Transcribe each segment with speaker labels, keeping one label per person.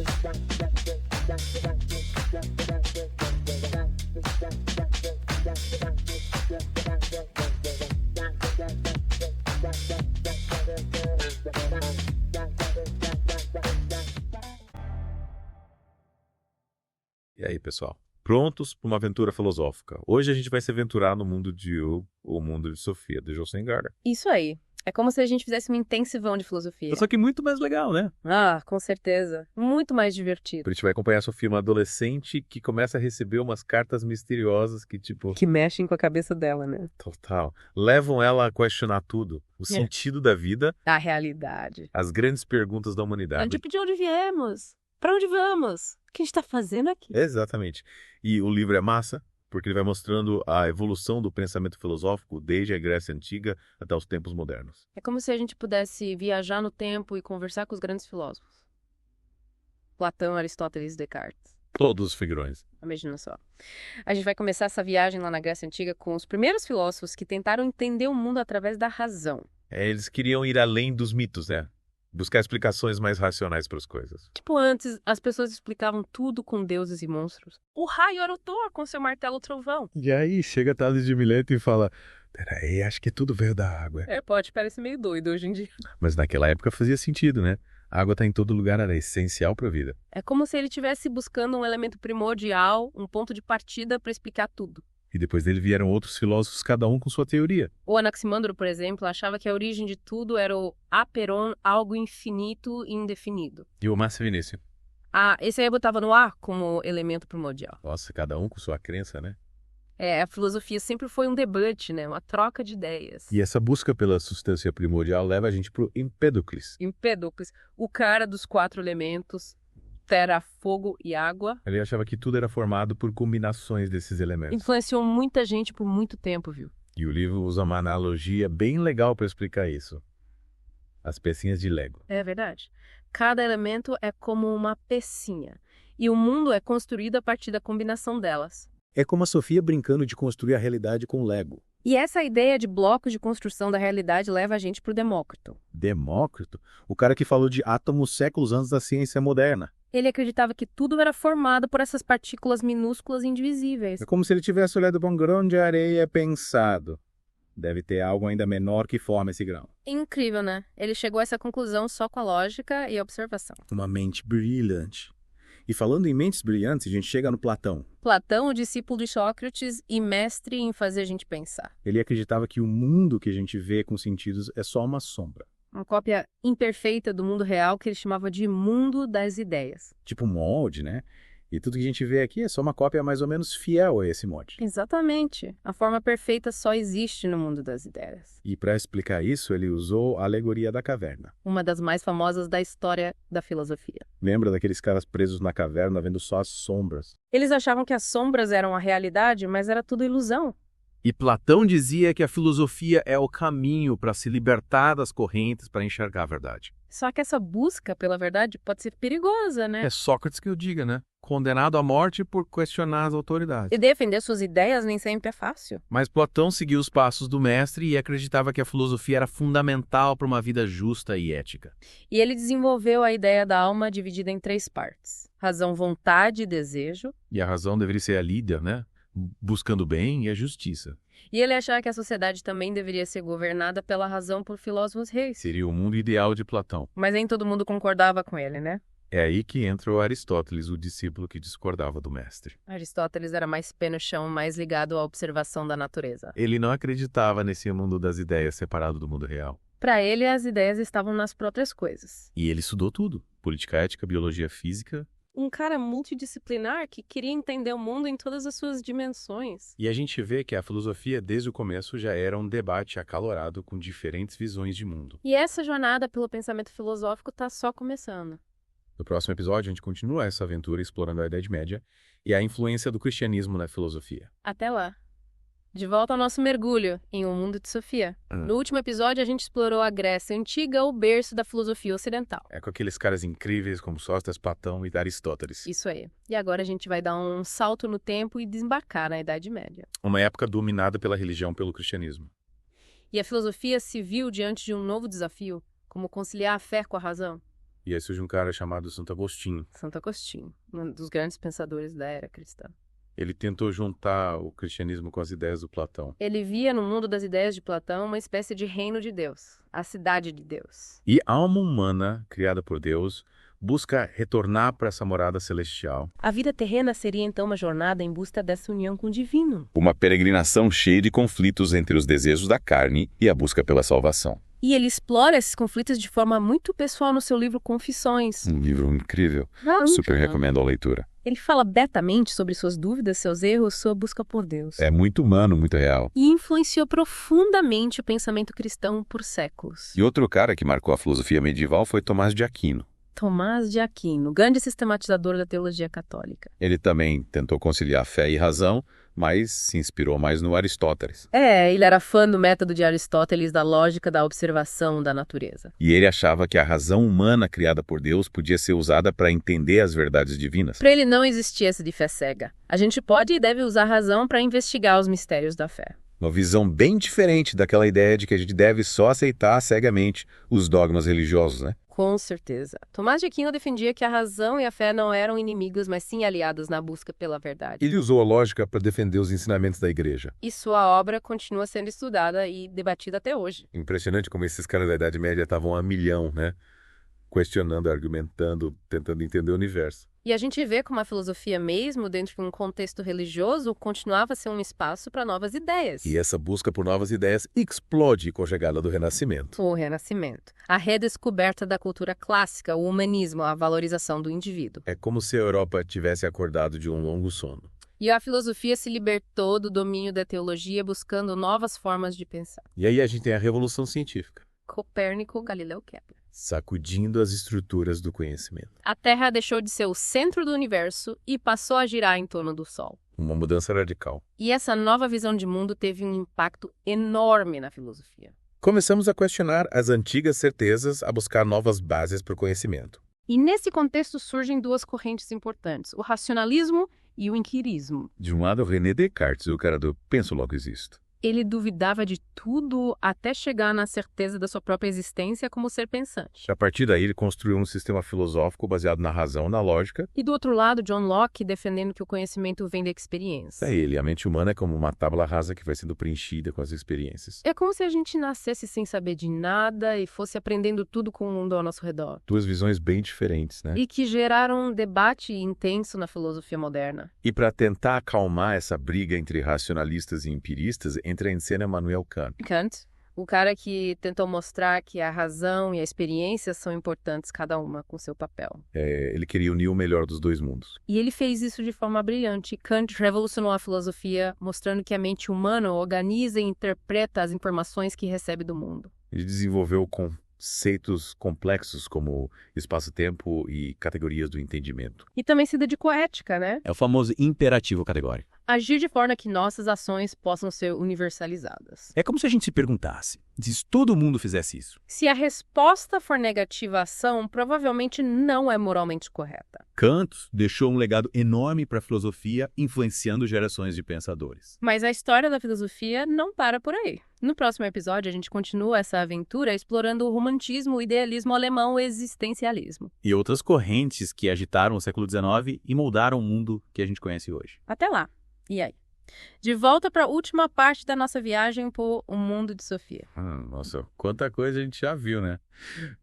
Speaker 1: E aí, pessoal? Prontos para uma aventura filosófica? Hoje a gente vai se aventurar no mundo de Eu, o mundo de Sofia, de Jostein Gaarder.
Speaker 2: Isso aí. É como se a gente fizesse um intensivão de filosofia.
Speaker 1: Só que muito mais legal, né?
Speaker 2: Ah, com certeza. Muito mais divertido.
Speaker 1: A gente vai acompanhar a Sofia, uma adolescente que começa a receber umas cartas misteriosas que,
Speaker 2: Que mexem com a cabeça dela, né?
Speaker 1: total, levam ela a questionar tudo. O sentido da vida,
Speaker 2: A realidade.
Speaker 1: as grandes perguntas da humanidade.
Speaker 2: De onde viemos? Pra onde vamos? O que a gente tá fazendo aqui?
Speaker 1: Exatamente. E o livro é massa, porque ele vai mostrando a evolução do pensamento filosófico desde a Grécia Antiga até os tempos modernos.
Speaker 2: É como se a gente pudesse viajar no tempo e conversar com os grandes filósofos. Platão, Aristóteles, Descartes.
Speaker 1: Todos os figurões.
Speaker 2: Imagina só. A gente vai começar essa viagem lá na Grécia Antiga com os primeiros filósofos que tentaram entender o mundo através da razão.
Speaker 1: Eles queriam ir além dos mitos, né? Buscar explicações mais racionais para as coisas.
Speaker 2: Tipo, antes, as pessoas explicavam tudo com deuses e monstros. O raio era o Thor com seu martelo trovão.
Speaker 1: E aí chega Tales de Mileto e fala: peraí, acho que tudo veio da água.
Speaker 2: Pode parecer meio doido hoje em dia.
Speaker 1: Mas naquela época fazia sentido, né? A água está em todo lugar, era essencial para a vida.
Speaker 2: É como se ele estivesse buscando um elemento primordial, um ponto de partida para explicar tudo.
Speaker 1: E depois dele vieram outros filósofos, cada um com sua teoria.
Speaker 2: O Anaximandro, por exemplo, achava que a origem de tudo era o aperon, algo infinito e indefinido.
Speaker 1: E o Márcio Vinícius.
Speaker 2: Esse aí botava no ar como elemento primordial.
Speaker 1: Nossa, cada um com sua crença, né?
Speaker 2: A filosofia sempre foi um debate, né? Uma troca de ideias.
Speaker 1: E essa busca pela substância primordial leva a gente pro Empédocles.
Speaker 2: Empédocles, o cara dos 4 elementos, terra, fogo e água.
Speaker 1: Ele achava que tudo era formado por combinações desses elementos.
Speaker 2: Influenciou muita gente por muito tempo, viu?
Speaker 1: E o livro usa uma analogia bem legal para explicar isso. As pecinhas de Lego.
Speaker 2: É verdade. Cada elemento é como uma pecinha. E o mundo é construído a partir da combinação delas.
Speaker 3: É como a Sofia brincando de construir a realidade com Lego.
Speaker 2: E essa ideia de blocos de construção da realidade leva a gente para o Demócrito.
Speaker 3: Demócrito? O cara que falou de átomos séculos antes da ciência moderna.
Speaker 2: Ele acreditava que tudo era formado por essas partículas minúsculas e indivisíveis.
Speaker 3: É como se ele tivesse olhado para um grão de areia e pensado: deve ter algo ainda menor que forma esse grão.
Speaker 2: Incrível, né? Ele chegou a essa conclusão só com a lógica e a observação.
Speaker 3: Uma mente brilhante. E falando em mentes brilhantes, a gente chega no Platão.
Speaker 2: Platão, o discípulo de Sócrates e mestre em fazer a gente pensar.
Speaker 3: Ele acreditava que o mundo que a gente vê com sentidos é só uma sombra.
Speaker 2: Uma cópia imperfeita do mundo real que ele chamava de mundo das ideias.
Speaker 3: Tipo um molde, né? E tudo que a gente vê aqui é só uma cópia mais ou menos fiel a esse molde.
Speaker 2: Exatamente. A forma perfeita só existe no mundo das ideias.
Speaker 3: E para explicar isso, ele usou a alegoria da caverna.
Speaker 2: Uma das mais famosas da história da filosofia.
Speaker 3: Lembra daqueles caras presos na caverna vendo só as sombras?
Speaker 2: Eles achavam que as sombras eram a realidade, mas era tudo ilusão.
Speaker 4: E Platão dizia que a filosofia é o caminho para se libertar das correntes para enxergar a verdade.
Speaker 2: Só que essa busca pela verdade pode ser perigosa, né?
Speaker 4: É Sócrates que o diga, né? Condenado à morte por questionar as autoridades.
Speaker 2: E defender suas ideias nem sempre é fácil.
Speaker 4: Mas Platão seguiu os passos do mestre e acreditava que a filosofia era fundamental para uma vida justa e ética.
Speaker 2: E ele desenvolveu a ideia da alma dividida em 3 partes: razão, vontade e desejo.
Speaker 4: E a razão deveria ser a líder, né? Buscando o bem e a justiça.
Speaker 2: E ele achava que a sociedade também deveria ser governada pela razão por filósofos reis.
Speaker 4: Seria o mundo ideal de Platão.
Speaker 2: Mas nem todo mundo concordava com ele, né?
Speaker 1: É aí que entra o Aristóteles, o discípulo que discordava do mestre.
Speaker 2: Aristóteles era mais pé no chão, mais ligado à observação da natureza.
Speaker 1: Ele não acreditava nesse mundo das ideias separado do mundo real.
Speaker 2: Para ele, as ideias estavam nas próprias coisas.
Speaker 1: E ele estudou tudo: política, ética, biologia, física.
Speaker 2: Um cara multidisciplinar que queria entender o mundo em todas as suas dimensões.
Speaker 1: E a gente vê que a filosofia, desde o começo, já era um debate acalorado com diferentes visões de mundo.
Speaker 2: E essa jornada pelo pensamento filosófico está só começando.
Speaker 1: No próximo episódio, a gente continua essa aventura explorando a Idade Média e a influência do cristianismo na filosofia.
Speaker 2: Até lá. De volta ao nosso mergulho em O Mundo de Sofia. No último episódio, a gente explorou a Grécia Antiga, o berço da filosofia ocidental.
Speaker 1: É com aqueles caras incríveis como Sócrates, Platão e Aristóteles.
Speaker 2: Isso aí. E agora a gente vai dar um salto no tempo e desembarcar na Idade Média.
Speaker 1: Uma época dominada pela religião, pelo cristianismo.
Speaker 2: E a filosofia se viu diante de um novo desafio, como conciliar a fé com a razão.
Speaker 3: E aí surge um cara chamado Santo Agostinho.
Speaker 2: Santo Agostinho, um dos grandes pensadores da era cristã.
Speaker 3: Ele tentou juntar o cristianismo com as ideias do Platão.
Speaker 2: Ele via no mundo das ideias de Platão uma espécie de reino de Deus, a cidade de Deus.
Speaker 3: E a alma humana, criada por Deus, busca retornar para essa morada celestial.
Speaker 2: A vida terrena seria então uma jornada em busca dessa união com o divino.
Speaker 1: Uma peregrinação cheia de conflitos entre os desejos da carne e a busca pela salvação.
Speaker 2: E ele explora esses conflitos de forma muito pessoal no seu livro Confissões.
Speaker 1: Um livro incrível. Super recomendo a leitura.
Speaker 2: Ele fala abertamente sobre suas dúvidas, seus erros, sua busca por Deus.
Speaker 1: É muito humano, muito real.
Speaker 2: E influenciou profundamente o pensamento cristão por séculos.
Speaker 1: E outro cara que marcou a filosofia medieval foi Tomás de Aquino.
Speaker 2: Tomás de Aquino, grande sistematizador da teologia católica.
Speaker 1: Ele também tentou conciliar fé e razão, mas se inspirou mais no Aristóteles.
Speaker 2: Ele era fã do método de Aristóteles da lógica da observação da natureza.
Speaker 1: E ele achava que a razão humana criada por Deus podia ser usada para entender as verdades divinas.
Speaker 2: Para ele não existia essa de fé cega. A gente pode e deve usar a razão para investigar os mistérios da fé.
Speaker 1: Uma visão bem diferente daquela ideia de que a gente deve só aceitar cegamente os dogmas religiosos, né?
Speaker 2: Com certeza. Tomás de Aquino defendia que a razão e a fé não eram inimigos, mas sim aliados na busca pela verdade.
Speaker 3: Ele usou a lógica para defender os ensinamentos da igreja.
Speaker 2: E sua obra continua sendo estudada e debatida até hoje.
Speaker 3: Impressionante como esses caras da Idade Média estavam a milhão, né? Questionando, argumentando, tentando entender o universo.
Speaker 2: E a gente vê como a filosofia mesmo, dentro de um contexto religioso, continuava a ser um espaço para novas ideias.
Speaker 3: E essa busca por novas ideias explode com a chegada do Renascimento.
Speaker 2: O Renascimento. A redescoberta da cultura clássica, o humanismo, a valorização do indivíduo.
Speaker 3: É como se a Europa tivesse acordado de um longo sono.
Speaker 2: E a filosofia se libertou do domínio da teologia, buscando novas formas de pensar.
Speaker 3: E aí a gente tem a Revolução Científica,
Speaker 2: Copérnico, Galileu, Kepler.
Speaker 3: sacudindo as estruturas do conhecimento.
Speaker 2: A Terra deixou de ser o centro do universo e passou a girar em torno do Sol.
Speaker 3: Uma mudança radical.
Speaker 2: E essa nova visão de mundo teve um impacto enorme na filosofia.
Speaker 3: Começamos a questionar as antigas certezas, a buscar novas bases para o conhecimento.
Speaker 2: E nesse contexto surgem duas correntes importantes, o racionalismo e o empirismo.
Speaker 1: De um lado, René Descartes, o cara do penso logo existo.
Speaker 2: Ele duvidava de tudo até chegar na certeza da sua própria existência como ser pensante.
Speaker 3: A partir daí, ele construiu um sistema filosófico baseado na razão, na lógica.
Speaker 2: E do outro lado, John Locke defendendo que o conhecimento vem da experiência.
Speaker 3: É ele, a mente humana é como uma tábua rasa que vai sendo preenchida com as experiências.
Speaker 2: É como se a gente nascesse sem saber de nada e fosse aprendendo tudo com o mundo ao nosso redor.
Speaker 3: Duas visões bem diferentes, né?
Speaker 2: E que geraram um debate intenso na filosofia moderna.
Speaker 3: E para tentar acalmar essa briga entre racionalistas e empiristas, entra em cena Immanuel Kant.
Speaker 2: Kant, o cara que tentou mostrar que a razão e a experiência são importantes, cada uma com seu papel.
Speaker 3: Ele queria unir o melhor dos dois mundos.
Speaker 2: E ele fez isso de forma brilhante. Kant revolucionou a filosofia, mostrando que a mente humana organiza e interpreta as informações que recebe do mundo.
Speaker 3: Ele desenvolveu conceitos complexos como espaço-tempo e categorias do entendimento.
Speaker 2: E também se dedicou à ética, né?
Speaker 4: É o famoso imperativo categórico.
Speaker 2: Agir de forma que nossas ações possam ser universalizadas.
Speaker 4: É como se a gente se perguntasse, se todo mundo fizesse isso.
Speaker 2: Se a resposta for negativa à ação, provavelmente não é moralmente correta.
Speaker 4: Kant deixou um legado enorme para a filosofia, influenciando gerações de pensadores.
Speaker 2: Mas a história da filosofia não para por aí. No próximo episódio, a gente continua essa aventura explorando o romantismo, o idealismo alemão e o existencialismo.
Speaker 4: E outras correntes que agitaram o século XIX e moldaram o mundo que a gente conhece hoje.
Speaker 2: Até lá. E aí? De volta para a última parte da nossa viagem por O Mundo de Sofia.
Speaker 3: Nossa, quanta coisa a gente já viu, né?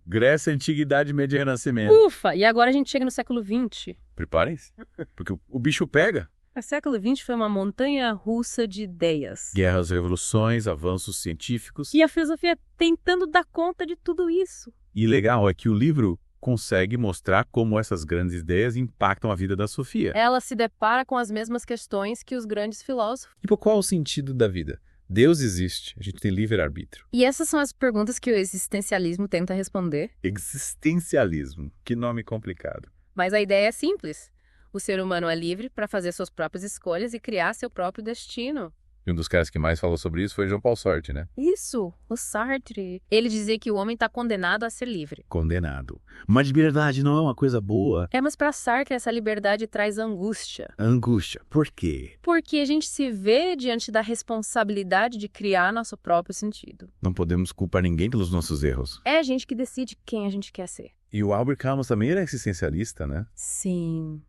Speaker 3: Grécia, Antiguidade, Média e Renascimento.
Speaker 2: Ufa! E agora a gente chega no século XX.
Speaker 3: Preparem-se, porque o bicho pega.
Speaker 2: O século XX foi uma montanha russa de ideias.
Speaker 3: Guerras, revoluções, avanços científicos.
Speaker 2: E a filosofia tentando dar conta de tudo isso.
Speaker 3: E legal é que o livro consegue mostrar como essas grandes ideias impactam a vida da Sofia.
Speaker 2: Ela se depara com as mesmas questões que os grandes filósofos.
Speaker 3: Tipo, qual o sentido da vida? Deus existe, a gente tem livre-arbítrio.
Speaker 2: E essas são as perguntas que o existencialismo tenta responder.
Speaker 3: Existencialismo, que nome complicado.
Speaker 2: Mas a ideia é simples. O ser humano é livre para fazer suas próprias escolhas e criar seu próprio destino.
Speaker 3: E um dos caras que mais falou sobre isso foi Jean Paul Sartre, né?
Speaker 2: Isso, o Sartre. Ele dizia que o homem está condenado a ser livre.
Speaker 4: Condenado. Mas liberdade não é uma coisa boa.
Speaker 2: Mas para Sartre essa liberdade traz angústia.
Speaker 4: Angústia. Por quê?
Speaker 2: Porque a gente se vê diante da responsabilidade de criar nosso próprio sentido.
Speaker 4: Não podemos culpar ninguém pelos nossos erros.
Speaker 2: É a gente que decide quem a gente quer ser.
Speaker 3: E o Albert Camus também era existencialista, né?
Speaker 2: Sim,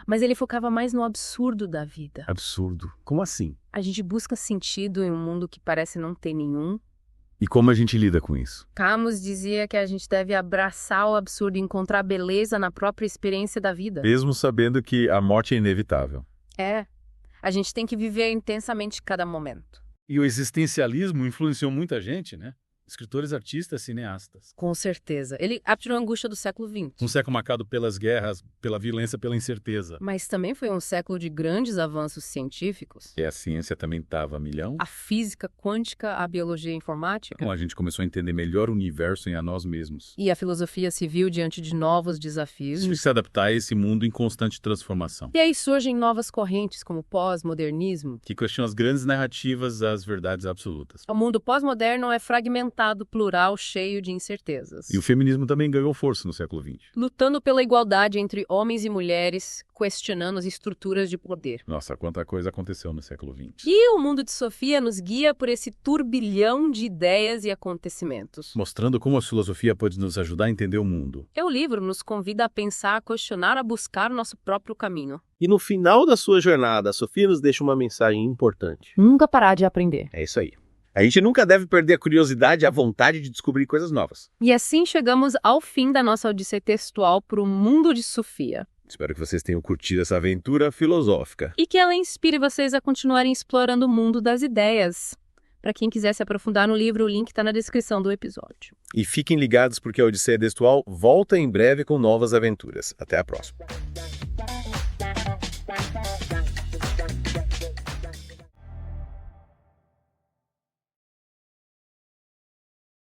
Speaker 2: mas ele focava mais no absurdo da vida.
Speaker 4: Absurdo. Como assim?
Speaker 2: A gente busca sentido em um mundo que parece não ter nenhum.
Speaker 4: E como a gente lida com isso?
Speaker 2: Camus dizia que a gente deve abraçar o absurdo e encontrar beleza na própria experiência da vida.
Speaker 3: Mesmo sabendo que a morte é inevitável.
Speaker 2: A gente tem que viver intensamente cada momento.
Speaker 5: E o existencialismo influenciou muita gente, né? Escritores, artistas, cineastas.
Speaker 2: Com certeza. Ele capturou a angústia do século XX.
Speaker 5: Um século marcado pelas guerras, pela violência, pela incerteza.
Speaker 2: Mas também foi um século de grandes avanços científicos.
Speaker 3: E a ciência também estava a milhão.
Speaker 2: A física quântica, a biologia informática.
Speaker 5: Então a gente começou a entender melhor o universo e a nós mesmos.
Speaker 2: E a filosofia se viu diante de novos desafios.
Speaker 5: Tive que se adaptar a esse mundo em constante transformação.
Speaker 2: E aí surgem novas correntes, como o pós-modernismo.
Speaker 5: Que questionam as grandes narrativas, as verdades absolutas.
Speaker 2: O mundo pós-moderno é fragmentado, plural, cheio de incertezas.
Speaker 3: E o feminismo também ganhou força no século XX.
Speaker 2: Lutando pela igualdade entre homens e mulheres, questionando as estruturas de poder.
Speaker 3: Nossa, quanta coisa aconteceu no século XX.
Speaker 2: E o mundo de Sofia nos guia por esse turbilhão de ideias e acontecimentos.
Speaker 5: Mostrando como a filosofia pode nos ajudar a entender o mundo.
Speaker 2: O livro nos convida a pensar, a questionar, a buscar o nosso próprio caminho.
Speaker 6: E no final da sua jornada, a Sofia nos deixa uma mensagem importante.
Speaker 2: Nunca parar de aprender.
Speaker 6: É isso aí. A gente nunca deve perder a curiosidade e a vontade de descobrir coisas novas.
Speaker 2: E assim chegamos ao fim da nossa odisseia textual para o mundo de Sofia.
Speaker 3: Espero que vocês tenham curtido essa aventura filosófica.
Speaker 2: E que ela inspire vocês a continuarem explorando o mundo das ideias. Para quem quiser se aprofundar no livro, o link está na descrição do episódio.
Speaker 3: E fiquem ligados porque a Odisseia Textual volta em breve com novas aventuras. Até a próxima.